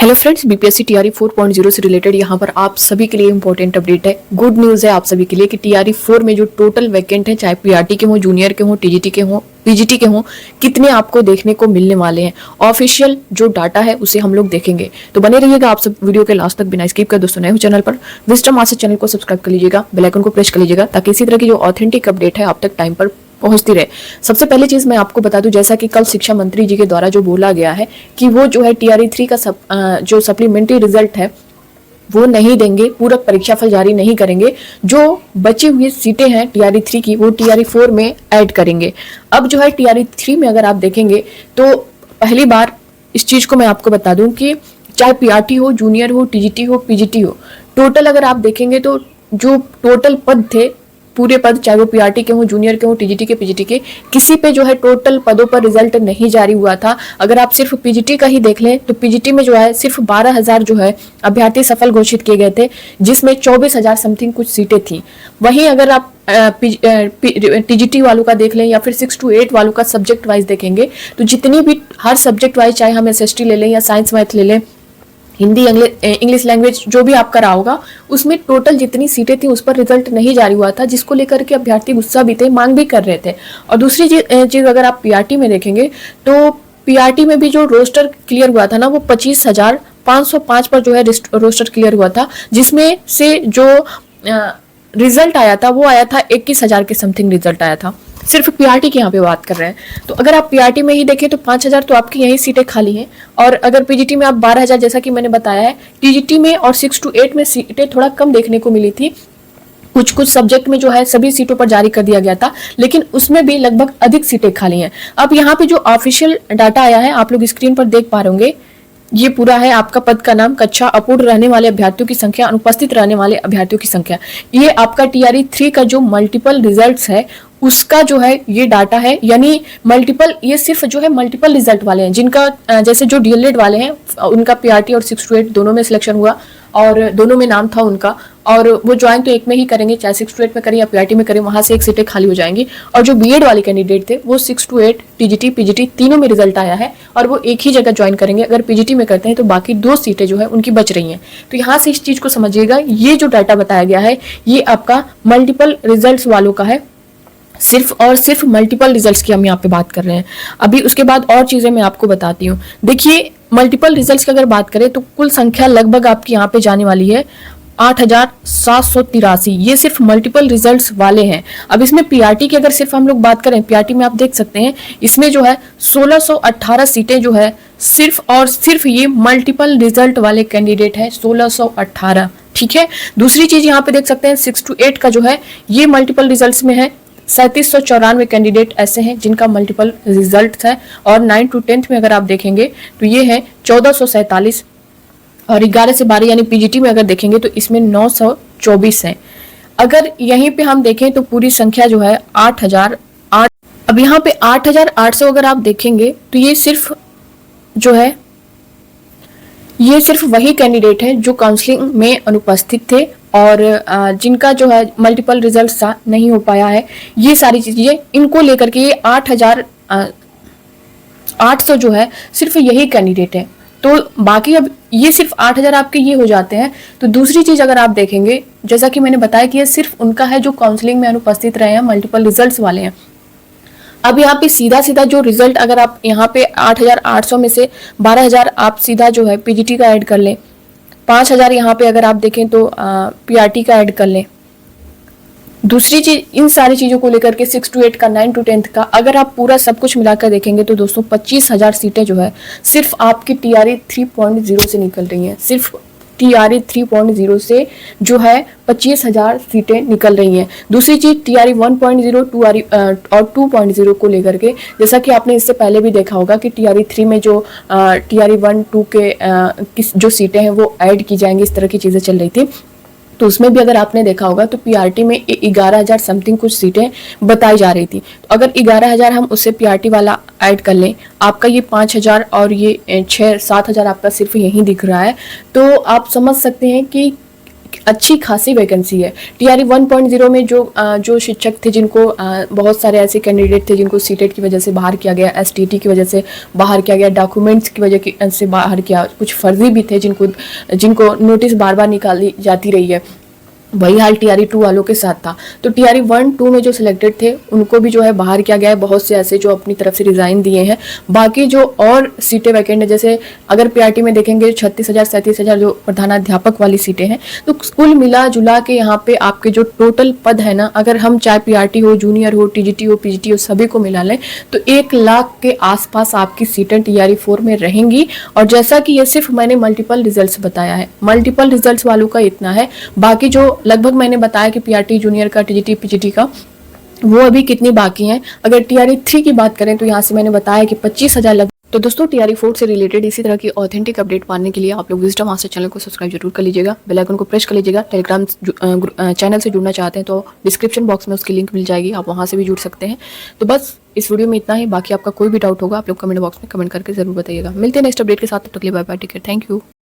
Hello friends, BPSC TRE 4.0 से related यहाँ पर आप सभी के लिए इंपॉर्टेंट अपडेट है। गुड न्यूज़ है आप सभी के लिए कि टीआरई 4 में जो टोटल वैकेंट है, चाहे पीआरटी के हो, जूनियर के हो, टीजीटी के हो, पीजीटी के हो, कितने आपको देखने को मिलने वाले हैं। ऑफिशियल जो डाटा है उसे हम लोग देखेंगे, तो बने रहिएगा आप सब वीडियो के लास्ट तक बिना स्किप कर। दोस्तों नए हो चैनल पर, विजडम मास्टर चैनल को सब्सक्राइब कर लीजिएगा, बेल आइकन को प्रेस कर लीजिएगा ताकि इसी तरह की जो ऑथेंटिक अपडेट है आप तक टाइम पर पहुंचती रहे। सबसे पहली चीज मैं आपको बता दूं, जैसा कि कल शिक्षा मंत्री जी के द्वारा जो बोला गया है कि वो जो है टीआरई 3 का जो सप्लीमेंट्री रिजल्ट है वो नहीं देंगे, पूरक परीक्षा फल जारी नहीं करेंगे। जो बची हुई सीटें हैं टीआरई 3 की वो टीआरई 4 में ऐड करेंगे। अब जो है टीआरई 3 में अगर आप देखेंगे तो पहली बार इस चीज को मैं आपको बता दूं कि चाहे पीआरटी हो, जूनियर हो, टीजीटी हो, पीजीटी हो, टोटल अगर आप देखेंगे तो जो टोटल पद थे, पूरे पद, चाहे वो पीआरटी के हो, जूनियर के हो, टीजीटी के, पीजीटी के, किसी पे जो है टोटल पदों पर रिजल्ट नहीं जारी हुआ था। अगर आप सिर्फ पीजीटी का ही देख लें तो पीजीटी में जो है सिर्फ 12,000 जो है अभ्यर्थी सफल घोषित किए गए थे, जिसमें 24,000 समथिंग कुछ सीटें थी। वहीं अगर आप टीजीटी वालों का देख लें या फिर 6 to 8 वालों का सब्जेक्ट वाइज देखेंगे तो जितनी भी हर सब्जेक्ट वाइज, चाहे हम एसएसटी ले लें या साइंस मैथ ले लें, हिंदी, इंग्लिश लैंग्वेज जो भी आपका रहा होगा, उसमें टोटल जितनी सीटें थी उस पर रिजल्ट नहीं जारी हुआ था, जिसको लेकर के अभ्यर्थी गुस्सा भी थे, मांग भी कर रहे थे। और दूसरी चीज अगर आप पीआरटी में देखेंगे तो पीआरटी में भी जो रोस्टर क्लियर हुआ था ना, वो 25,505 पर जो है रोस्टर क्लियर हुआ था, जिसमें से जो रिजल्ट आया था वो आया था 21,000 के समथिंग रिजल्ट आया था। सिर्फ पीआरटी की यहाँ पे बात कर रहे हैं। तो अगर आप पीआरटी में ही देखें तो 5,000 तो आपकी यही सीटें खाली हैं, और अगर पीजीटी में आप 12,000 जैसा कि मैंने बताया है, टीजीटी में और 6 to 8 में सीटें थोड़ा कम देखने को मिली थी। कुछ सब्जेक्ट में जो है सभी सीटों पर जारी कर दिया गया था, लेकिन उसमें भी लगभग अधिक सीटें खाली हैं। अब यहाँ पे जो ऑफिशियल डाटा आया है आप लोग स्क्रीन पर देख पा रहे होंगे, ये पूरा है आपका पद का नाम, कक्षा, अपूर्ण रहने वाले अभ्यर्थियों की संख्या, अनुपस्थित रहने वाले अभ्यर्थियों की संख्या। ये आपका टीआरई 3 का जो मल्टीपल रिजल्ट्स है उसका जो है ये डाटा है, यानी मल्टीपल, ये सिर्फ जो है मल्टीपल रिजल्ट वाले हैं, जिनका जैसे जो डीएलएड वाले हैं उनका पीआरटी और 6 to 8 दोनों में सिलेक्शन हुआ और दोनों में नाम था उनका, और वो ज्वाइन तो एक में ही करेंगे, चाहे 6 to 8 में करें या पीआरटी में करें, वहां से एक सीटें खाली हो जाएंगी। और जो बीएड वाले कैंडिडेट थे वो 6 to 8 टीजीटी, पीजीटी तीनों में रिजल्ट आया है और वो एक ही जगह ज्वाइन करेंगे। अगर पीजीटी में करते हैं तो बाकी 2 सीटें जो है उनकी बच रही हैं। तो यहाँ से इस चीज को समझिएगा, ये जो डाटा बताया गया है ये आपका मल्टीपल रिजल्ट वालों का है, सिर्फ और सिर्फ मल्टीपल रिजल्ट्स की हम यहाँ पे बात कर रहे हैं। अभी उसके बाद और चीजें मैं आपको बताती हूँ। देखिए, मल्टीपल रिजल्ट्स की अगर बात करें तो कुल संख्या लगभग आपकी यहाँ पे जाने वाली है 8,783। ये सिर्फ मल्टीपल रिजल्ट्स वाले हैं। अब इसमें पीआरटी की अगर सिर्फ हम लोग बात करें, पीआरटी में आप देख सकते हैं इसमें जो है 1618 सीटें जो है सिर्फ और सिर्फ ये मल्टीपल रिजल्ट वाले कैंडिडेट है, 1618। ठीक है, दूसरी चीज यहाँ पे देख सकते हैं 6 to 8 का जो है ये मल्टीपल रिजल्ट्स में है, 3794 कैंडिडेट ऐसे हैं जिनका मल्टीपल रिजल्ट है। और 9 to 10 में अगर आप देखेंगे तो ये है 1447, और 11 से 12 यानी पीजीटी में अगर देखेंगे तो इसमें 924 है। अगर यहीं पे हम देखें तो पूरी संख्या जो है 8,008। अब यहाँ पे 8,800 अगर आप देखेंगे तो ये सिर्फ जो है ये सिर्फ वही कैंडिडेट है जो काउंसलिंग में अनुपस्थित थे और जिनका जो है मल्टीपल रिजल्ट नहीं हो पाया है। ये सारी चीजें इनको लेकर के ये 8,800 जो है सिर्फ यही कैंडिडेट है। तो बाकी अब ये सिर्फ 8,000 आपके ये हो जाते हैं। तो दूसरी चीज अगर आप देखेंगे, जैसा कि मैंने बताया कि ये सिर्फ उनका है जो काउंसलिंग में अनुपस्थित रहे हैं, मल्टीपल रिजल्ट्स वाले हैं। अब यहाँ पे सीधा सीधा जो रिजल्ट, अगर आप यहाँ पे 8,800 में से 12,000 आप सीधा जो है पीजीटी का ऐड कर लें, 5,000 यहाँ पे अगर आप देखें तो पीआरटी का ऐड कर लें। दूसरी चीज, इन सारी चीजों को लेकर के 6 to 8 का, 9 to 10 का अगर आप पूरा सब कुछ मिलाकर देखेंगे तो दोस्तों 25,000 सीटें जो है सिर्फ आपकी टीआरई 3.0 से निकल रही हैं। सिर्फ टीआरई 3.0 से जो है 25,000 सीटें निकल रही हैं। दूसरी चीज टीआरई 1.0 और 2.0 को लेकर के, जैसा कि आपने इससे पहले भी देखा होगा कि टीआरई 3 में जो टीआरई 1, 2 के जो सीटें हैं वो ऐड की जाएंगी, इस तरह की चीजें चल रही थी। तो उसमें भी अगर आपने देखा होगा तो पीआरटी में 11,000 समथिंग कुछ सीटें बताई जा रही थी। तो अगर 11,000 हम उससे पीआरटी वाला ऐड कर लें, आपका ये 5,000 और ये 6-7,000 आपका सिर्फ यही दिख रहा है। तो आप समझ सकते हैं कि अच्छी खासी वैकेंसी है। टीआरई 1.0 में जो शिक्षक थे जिनको बहुत सारे ऐसे कैंडिडेट थे जिनको सीटेट की वजह से बाहर किया गया, एसटीटी की वजह से बाहर किया गया, डॉक्यूमेंट्स की वजह से बाहर किया, कुछ फर्जी भी थे जिनको नोटिस बार बार निकाली जाती रही है, वही हाल टीआरई 2 वालों के साथ था। तो टीआरई 1-2 में जो सिलेक्टेड थे उनको भी जो है बाहर किया गया है, बहुत से ऐसे जो अपनी तरफ से रिजाइन दिए हैं। बाकी जो और सीटें वैकेंट है, जैसे अगर पीआरटी में देखेंगे 36,000 37,000 जो प्रधानाध्यापक वाली सीटें हैं, तो कुल मिला जुला के यहाँ पे आपके जो टोटल पद है ना, अगर हम चाहे पीआरटी हो, जूनियर हो, टीजीटी हो, पीजीटी हो, सभी को मिला लें तो 1 लाख के आसपास आपकी सीटें टीआरई 4 में रहेंगी। और जैसा कि ये सिर्फ मैंने मल्टीपल रिजल्ट्स बताया है, मल्टीपल रिजल्ट्स वालों का इतना है। बाकी जो लगभग मैंने बताया कि पीआरटी जूनियर का, टीजीटी पीजीटी का, वो अभी कितनी बाकी हैं। अगर टीआरई 3 की बात करें तो यहाँ से मैंने बताया कि 25,000 लगभग। तो दोस्तों टीआरई 4 से रिलेटेड इसी तरह की ऑथेंटिक अपडेट पाने के लिए आप लोग विजडम मास्टर चैनल को सब्सक्राइब जरूर कर लीजिएगा, बेल आइकन को प्रेस कर लीजिएगा। टेलीग्राम चैनल से जुड़ना चाहते हैं तो डिस्क्रिप्शन बॉक्स में उसकी लिंक मिल जाएगी, आप वहाँ से भी जुड़ सकते हैं। तो बस इस वीडियो में इतना ही, बाकी आपका कोई भी डाउट होगा आप लोग कमेंट बॉक्स में कमेंट करके जरूर बताइएगा। मिलते हैं नेक्स्ट अपडेट के साथ, तब तक के लिए bye bye, take care, thank you.